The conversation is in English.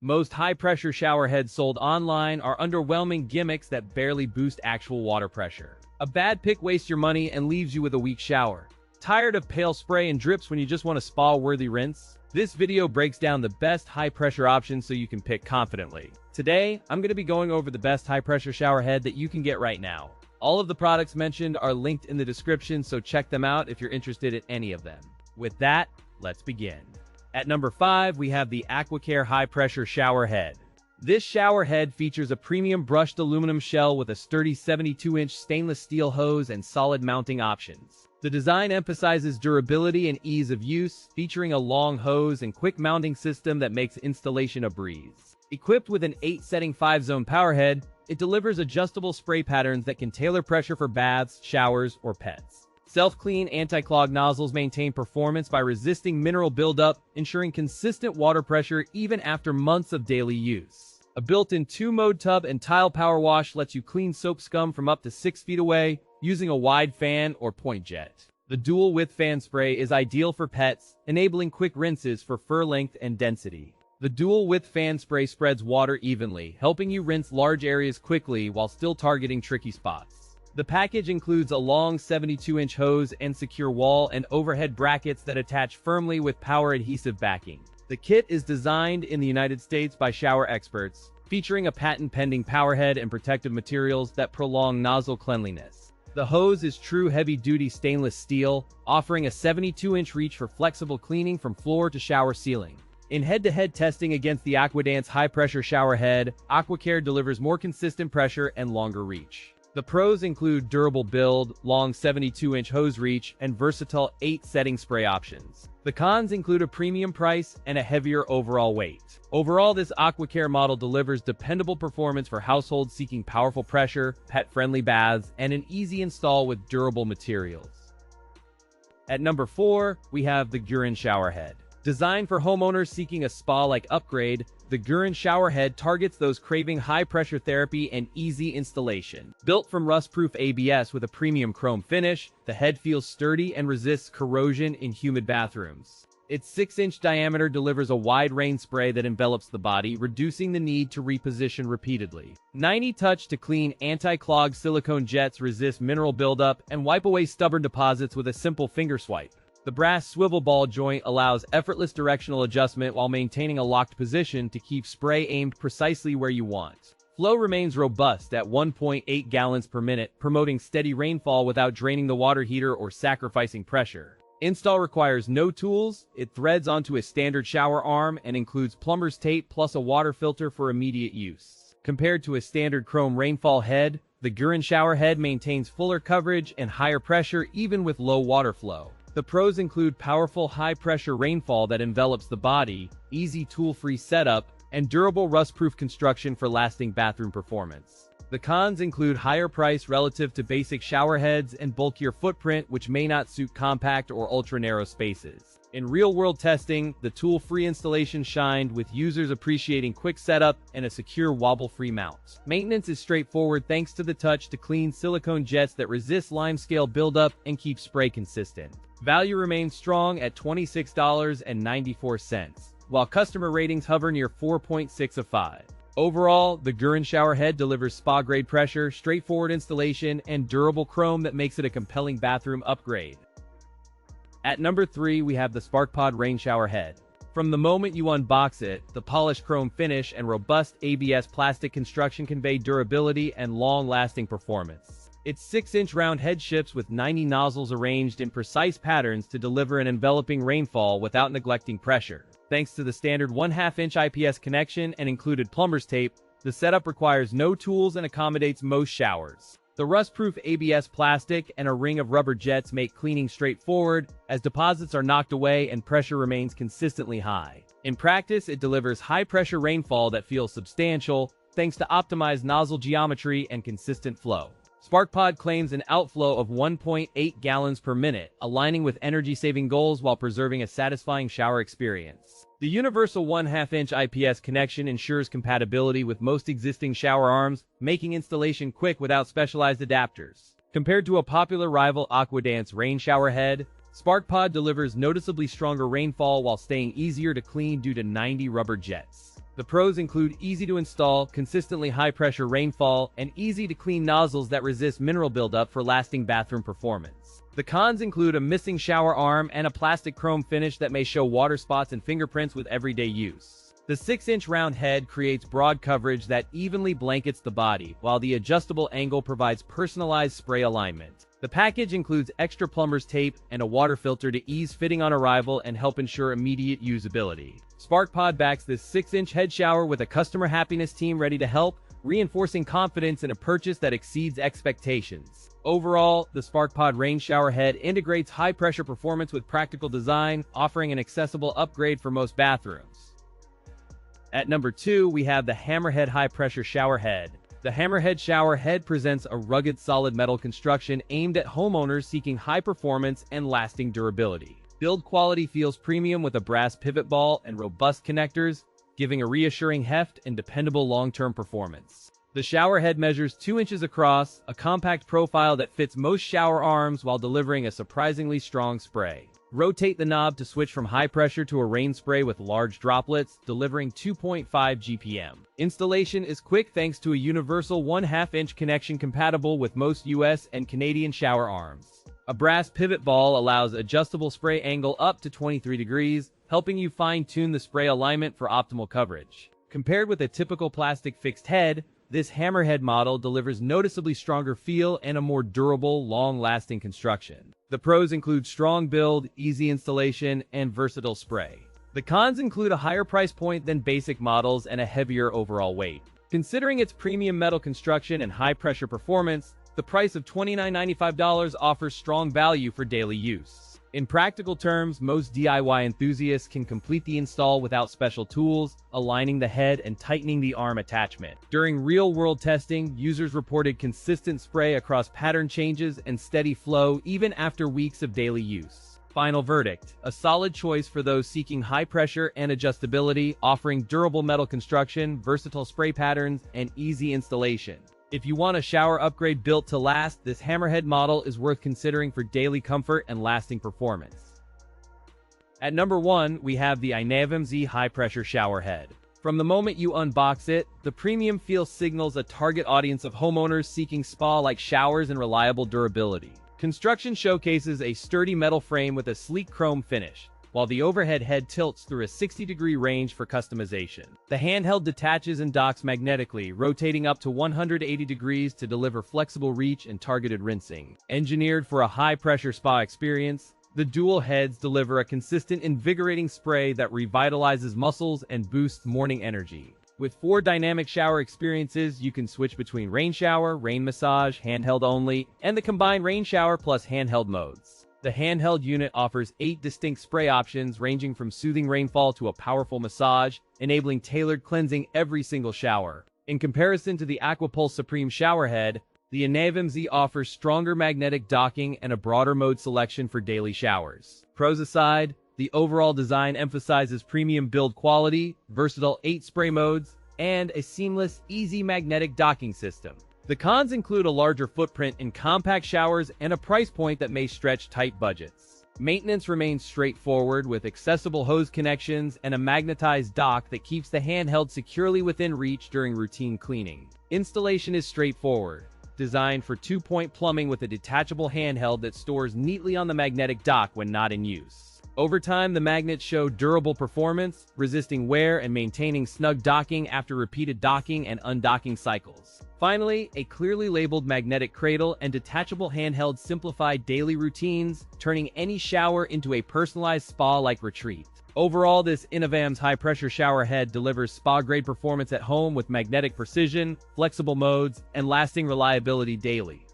Most high-pressure shower heads sold online are underwhelming gimmicks that barely boost actual water pressure. A bad pick wastes your money and leaves you with a weak shower. Tired of pale spray and drips when you just want a spa-worthy rinse? This video breaks down the best high-pressure options so you can pick confidently. Today, I'm going to be going over the best high-pressure shower head that you can get right now. All of the products mentioned are linked in the description, so check them out if you're interested in any of them. With that, let's begin. At number 5, we have the AquaCare high-pressure shower head. This shower head features a premium brushed aluminum shell with a sturdy 72-inch stainless steel hose and solid mounting options. The design emphasizes durability and ease of use, featuring a long hose and quick mounting system that makes installation a breeze. Equipped with an 8-setting 5-zone power head, it delivers adjustable spray patterns that can tailor pressure for baths, showers, or pets. Self-clean anti-clog nozzles maintain performance by resisting mineral buildup, ensuring consistent water pressure even after months of daily use. A built-in 2-mode tub and tile power wash lets you clean soap scum from up to 6 feet away using a wide fan or point jet. The dual-width fan spray is ideal for pets, enabling quick rinses for fur length and density. The dual-width fan spray spreads water evenly, helping you rinse large areas quickly while still targeting tricky spots. The package includes a long 72-inch hose and secure wall and overhead brackets that attach firmly with power adhesive backing. The kit is designed in the United States by shower experts, featuring a patent-pending power head and protective materials that prolong nozzle cleanliness. The hose is true heavy-duty stainless steel, offering a 72-inch reach for flexible cleaning from floor to shower ceiling. In head-to-head testing against the AquaDance high-pressure shower head, AquaCare delivers more consistent pressure and longer reach. The pros include durable build, long 72-inch hose reach, and versatile 8-setting spray options. The cons include a premium price and a heavier overall weight. Overall, this AquaCare model delivers dependable performance for households seeking powerful pressure, pet-friendly baths, and an easy install with durable materials. At number 4, we have the GURIN shower head. Designed for homeowners seeking a spa-like upgrade, the GURIN shower head targets those craving high-pressure therapy and easy installation. Built from rust-proof ABS with a premium chrome finish, the head feels sturdy and resists corrosion in humid bathrooms. Its 6-inch diameter delivers a wide rain spray that envelops the body, reducing the need to reposition repeatedly. 90 touch to clean anti-clog silicone jets resist mineral buildup and wipe away stubborn deposits with a simple finger swipe. The brass swivel ball joint allows effortless directional adjustment while maintaining a locked position to keep spray aimed precisely where you want. Flow remains robust at 1.8 gallons per minute, promoting steady rainfall without draining the water heater or sacrificing pressure. Install requires no tools. It threads onto a standard shower arm and includes plumber's tape plus a water filter for immediate use. Compared to a standard chrome rainfall head, the GURIN shower head maintains fuller coverage and higher pressure even with low water flow. The pros include powerful high-pressure rainfall that envelops the body, easy tool-free setup, and durable rust-proof construction for lasting bathroom performance. The cons include higher price relative to basic shower heads and bulkier footprint, which may not suit compact or ultra-narrow spaces. In real-world testing, the tool-free installation shined, with users appreciating quick setup and a secure wobble-free mount. Maintenance is straightforward thanks to the touch-to-clean silicone jets that resist limescale buildup and keep spray consistent. Value remains strong at $26.94, while customer ratings hover near 4.6 of 5. Overall, the GURIN shower head delivers spa-grade pressure, straightforward installation, and durable chrome that makes it a compelling bathroom upgrade. At number 3, we have the SparkPod rain shower head. From the moment you unbox it, the polished chrome finish and robust ABS plastic construction convey durability and long-lasting performance. Its 6-inch round head ships with 90 nozzles arranged in precise patterns to deliver an enveloping rainfall without neglecting pressure. Thanks to the standard 1/2-inch IPS connection and included plumber's tape, the setup requires no tools and accommodates most showers. The rust-proof ABS plastic and a ring of rubber jets make cleaning straightforward, as deposits are knocked away and pressure remains consistently high. In practice, it delivers high-pressure rainfall that feels substantial, thanks to optimized nozzle geometry and consistent flow. SparkPod claims an outflow of 1.8 gallons per minute, aligning with energy-saving goals while preserving a satisfying shower experience. The universal 1/2-inch IPS connection ensures compatibility with most existing shower arms, making installation quick without specialized adapters. Compared to a popular rival AquaDance rain shower head, SparkPod delivers noticeably stronger rainfall while staying easier to clean due to 90 rubber jets. The pros include easy to install, consistently high pressure rainfall, and easy to clean nozzles that resist mineral buildup for lasting bathroom performance. The cons include a missing shower arm and a plastic chrome finish that may show water spots and fingerprints with everyday use. The 6-inch round head creates broad coverage that evenly blankets the body, while the adjustable angle provides personalized spray alignment. The package includes extra plumber's tape and a water filter to ease fitting on arrival and help ensure immediate usability. SparkPod backs this 6-inch head shower with a customer happiness team ready to help, reinforcing confidence in a purchase that exceeds expectations. Overall, the SparkPod rain shower head integrates high-pressure performance with practical design, offering an accessible upgrade for most bathrooms. At number 2, we have the HammerHead high-pressure shower head. The HammerHead shower head presents a rugged solid metal construction aimed at homeowners seeking high performance and lasting durability. Build quality feels premium with a brass pivot ball and robust connectors, giving a reassuring heft and dependable long-term performance. The shower head measures 2 inches across, a compact profile that fits most shower arms while delivering a surprisingly strong spray. Rotate the knob to switch from high pressure to a rain spray with large droplets, delivering 2.5 GPM. Installation is quick thanks to a universal 1/2-inch connection compatible with most US and Canadian shower arms. A brass pivot ball allows adjustable spray angle up to 23 degrees, helping you fine-tune the spray alignment for optimal coverage. Compared with a typical plastic fixed head, this HammerHead model delivers noticeably stronger feel and a more durable, long-lasting construction. The pros include strong build, easy installation, and versatile spray. The cons include a higher price point than basic models and a heavier overall weight. Considering its premium metal construction and high-pressure performance, the price of $29.95 offers strong value for daily use. In practical terms, most DIY enthusiasts can complete the install without special tools, aligning the head and tightening the arm attachment. During real-world testing, users reported consistent spray across pattern changes and steady flow even after weeks of daily use. Final verdict: a solid choice for those seeking high pressure and adjustability, offering durable metal construction, versatile spray patterns, and easy installation. If you want a shower upgrade built to last, this HammerHead model is worth considering for daily comfort and lasting performance. At number 1, we have the INAVAMZ high-pressure shower head. From the moment you unbox it, the premium feel signals a target audience of homeowners seeking spa-like showers and reliable durability. Construction showcases a sturdy metal frame with a sleek chrome finish, while the overhead head tilts through a 60-degree range for customization. The handheld detaches and docks magnetically, rotating up to 180 degrees to deliver flexible reach and targeted rinsing. Engineered for a high-pressure spa experience, the dual heads deliver a consistent, invigorating spray that revitalizes muscles and boosts morning energy. With 4 dynamic shower experiences, you can switch between rain shower, rain massage, handheld only, and the combined rain shower plus handheld modes. The handheld unit offers 8 distinct spray options ranging from soothing rainfall to a powerful massage, enabling tailored cleansing every single shower. In comparison to the AquaPulse Supreme shower head, the INAVAMZ offers stronger magnetic docking and a broader mode selection for daily showers. Pros aside, the overall design emphasizes premium build quality, versatile 8 spray modes, and a seamless, easy magnetic docking system. The cons include a larger footprint in compact showers and a price point that may stretch tight budgets. Maintenance remains straightforward with accessible hose connections and a magnetized dock that keeps the handheld securely within reach during routine cleaning. Installation is straightforward, designed for 2-point plumbing with a detachable handheld that stores neatly on the magnetic dock when not in use. Over time, the magnets show durable performance, resisting wear and maintaining snug docking after repeated docking and undocking cycles. Finally, a clearly labeled magnetic cradle and detachable handheld simplify daily routines, turning any shower into a personalized spa-like retreat. Overall, this INAVAMZ high-pressure shower head delivers spa-grade performance at home with magnetic precision, flexible modes, and lasting reliability daily.